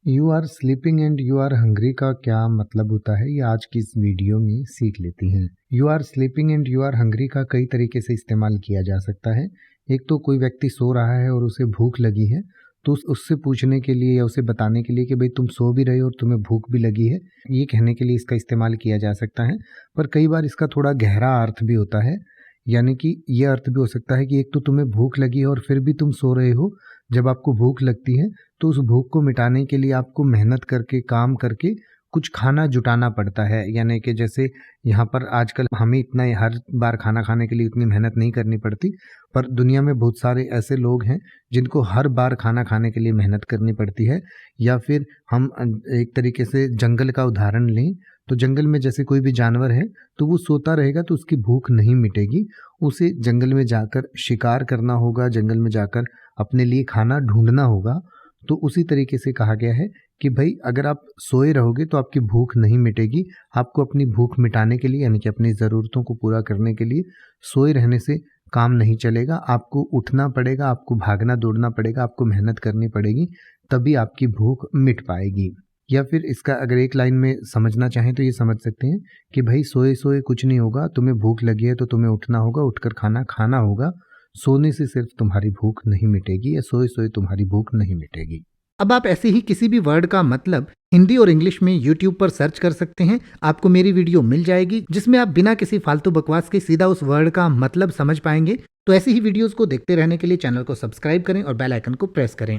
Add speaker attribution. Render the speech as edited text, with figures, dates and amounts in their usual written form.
Speaker 1: You are sleeping and you are hungry का क्या मतलब होता है, ये आज की इस वीडियो में सीख लेते हैं। You are sleeping and you are hungry का कई तरीके से इस्तेमाल किया जा सकता है। एक तो कोई व्यक्ति सो रहा है और उसे भूख लगी है, तो उससे पूछने के लिए या उसे बताने के लिए कि भाई तुम सो भी रहे हो और तुम्हें भूख भी लगी है, ये कहने के लिए इसका इस्तेमाल किया जा सकता है। पर कई बार इसका थोड़ा गहरा अर्थ भी होता है, यानी कि ये अर्थ भी हो सकता है कि एक तो तुम्हें भूख लगी है और फिर भी तुम सो रहे हो। जब आपको भूख लगती है तो उस भूख को मिटाने के लिए आपको मेहनत करके, काम करके कुछ खाना जुटाना पड़ता है। यानी कि जैसे यहाँ पर आजकल हमें इतना हर बार खाना खाने के लिए इतनी मेहनत नहीं करनी पड़ती, पर दुनिया में बहुत सारे ऐसे लोग हैं जिनको हर बार खाना खाने के लिए मेहनत करनी पड़ती है। या फिर हम एक तरीके से जंगल का उदाहरण लें, तो जंगल में जैसे कोई भी जानवर है तो वो सोता रहेगा तो उसकी भूख नहीं मिटेगी। उसे जंगल में जाकर शिकार करना होगा, जंगल में जाकर अपने लिए खाना ढूंढना होगा। तो उसी तरीके से कहा गया है कि भाई अगर आप सोए रहोगे तो आपकी भूख नहीं मिटेगी। आपको अपनी भूख मिटाने के लिए, यानी कि अपनी ज़रूरतों को पूरा करने के लिए सोए रहने से काम नहीं चलेगा। आपको उठना पड़ेगा, आपको भागना दौड़ना पड़ेगा, आपको मेहनत करनी पड़ेगी, तभी आपकी भूख मिट पाएगी। या फिर इसका अगर एक लाइन में समझना चाहें तो ये समझ सकते हैं कि भाई सोए सोए कुछ नहीं होगा, तुम्हें भूख लगी है तो तुम्हें उठना होगा, उठकर खाना खाना होगा। सोने से सिर्फ तुम्हारी भूख नहीं मिटेगी, या सोए सोए तुम्हारी भूख नहीं मिटेगी।
Speaker 2: अब आप ऐसे ही किसी भी वर्ड का मतलब हिंदी और इंग्लिश में YouTube पर सर्च कर सकते हैं। आपको मेरी वीडियो मिल जाएगी जिसमें आप बिना किसी फालतू बकवास के सीधा उस वर्ड का मतलब समझ पाएंगे। तो ऐसी ही वीडियोस को देखते रहने के लिए चैनल को सब्सक्राइब करें और बेल आइकन को प्रेस करें।